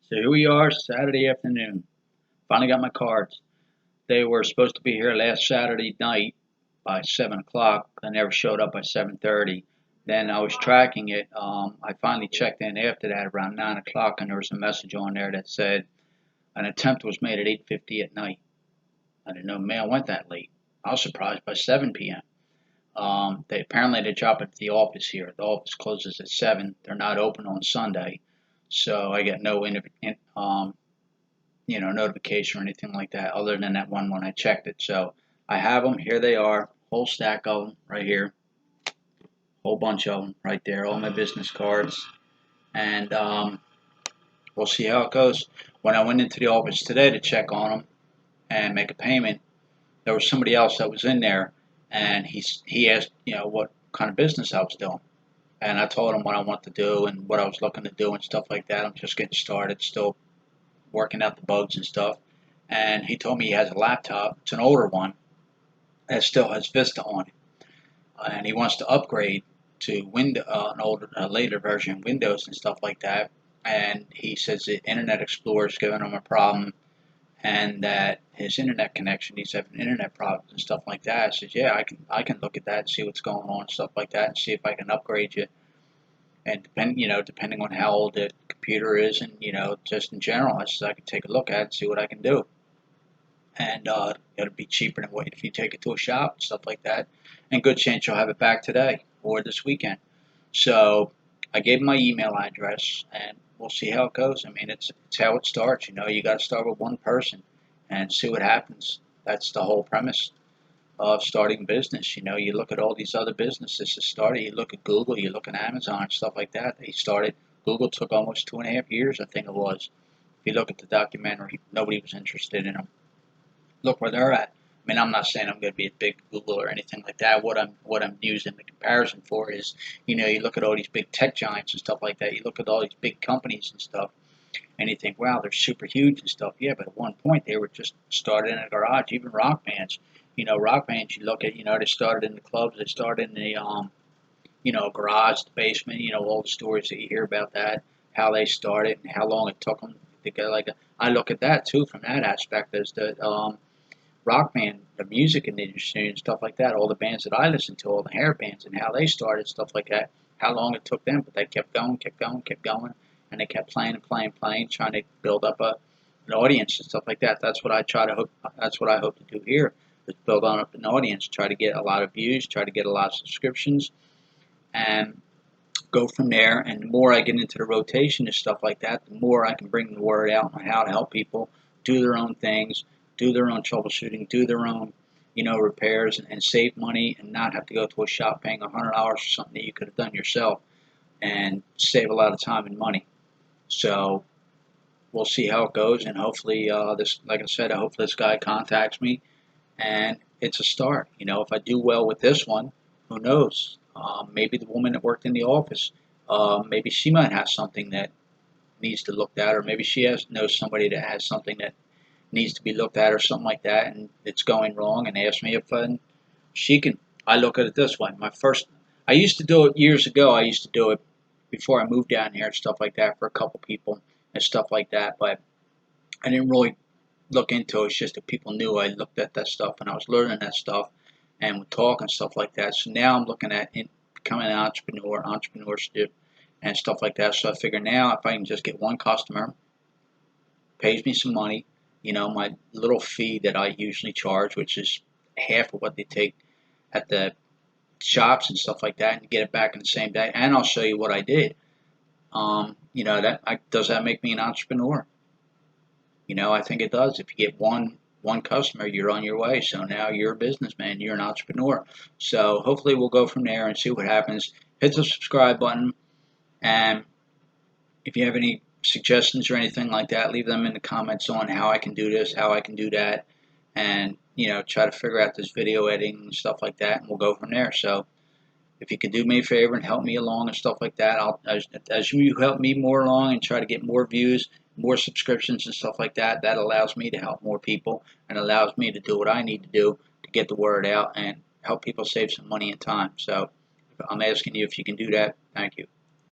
So here we are, Saturday afternoon. Finally got my cards. They were supposed to be here last Saturday night by 7 o'clock. They never showed up by 7:30. Then I was tracking it. I finally checked in after that around 9 o'clock, and there was a message on there that said an attempt was made at 8:50 at night. I didn't know mail went that late. I was surprised by 7 p.m. They drop at the office here. The office closes at 7. They're not open on Sunday, so I get no notification or anything like that other than that one when I checked it. So I have them. Here they are. Whole stack of them right here. Whole bunch of them right there. All my business cards. And we'll see how it goes. When I went into the office today to check on them and make a payment, there was somebody else that was in there, and he asked, what kind of business I was doing. And I told him what I want to do and what I was looking to do and stuff like that. I'm just getting started, still working out the bugs and stuff. And he told me he has a laptop. It's an older one that still has Vista on it, and he wants to upgrade to a later version of Windows and stuff like that. And he says the Internet Explorer is giving him a problem, and that his internet connection, he's having internet problems and stuff like that. I says, yeah, I can look at that and see what's going on and stuff like that, and see if I can upgrade you. And depending on how old the computer is, and just in general, I said I can take a look at it and see what I can do. And it'll be cheaper than what if you take it to a shop and stuff like that. And good chance you'll have it back today or this weekend. So I gave him my email address, and we'll see how it goes. I mean, it's how it starts. You got to start with one person and see what happens. That's the whole premise of starting business. You look at all these other businesses that started. You look at Google, you look at Amazon, and stuff like that. They started. Google took almost 2.5 years, I think it was. If you look at the documentary, nobody was interested in them. Look where they're at. I mean, I'm not saying I'm going to be a big Google or anything like that. What I'm using the comparison for is, you look at all these big tech giants and stuff like that. You look at all these big companies and stuff, and you think, wow, they're super huge and stuff. Yeah, but at one point they were just started in a garage. Even rock bands, rock bands. You look at, they started in the clubs. They started in the garage, the basement. All the stories that you hear about that, how they started and how long it took them to get I look at that too from that aspect as the rock band, the music industry and stuff like that, all the bands that I listened to, all the hair bands and how they started, stuff like that, how long it took them, but they kept going, kept going, and they kept playing and playing, playing, trying to build up an audience and stuff like that. That's what I hope to do here, is build on up an audience, try to get a lot of views, try to get a lot of subscriptions, and go from there. And the more I get into the rotation and stuff like that, the more I can bring the word out on how to help people do their own things, do their own troubleshooting, do their own, repairs, and save money and not have to go to a shop paying $100 for something that you could have done yourself and save a lot of time and money. So we'll see how it goes, and hopefully, like I said, hopefully this guy contacts me, and it's a start. If I do well with this one, who knows? Maybe the woman that worked in the office, maybe she might have something that needs to look at, or maybe knows somebody that has something that needs to be looked at, or something like that, and it's going wrong, and ask me if she can. I look at it this way. I used to do it years ago. I used to do it before I moved down here and stuff like that for a couple people and stuff like that, but I didn't really look into it. It's just that people knew I looked at that stuff and I was learning that stuff and would talk and stuff like that. So now I'm looking at becoming an entrepreneur, entrepreneurship, and stuff like that. So I figure now if I can just get one customer, pays me some money, my little fee that I usually charge, which is half of what they take at the shops and stuff like that, and get it back in the same day. And I'll show you what I did. Does that make me an entrepreneur? I think it does. If you get one customer, you're on your way. So now you're a businessman, you're an entrepreneur. So hopefully we'll go from there and see what happens. Hit the subscribe button, and if you have any suggestions or anything like that, leave them in the comments on how I can do this, how I can do that, and try to figure out this video editing and stuff like that, and we'll go from there. So if you could do me a favor and help me along and stuff like that, as you help me more along and try to get more views, more subscriptions and stuff like that, that allows me to help more people and allows me to do what I need to do to get the word out and help people save some money and time. So I'm asking you if you can do that. Thank you.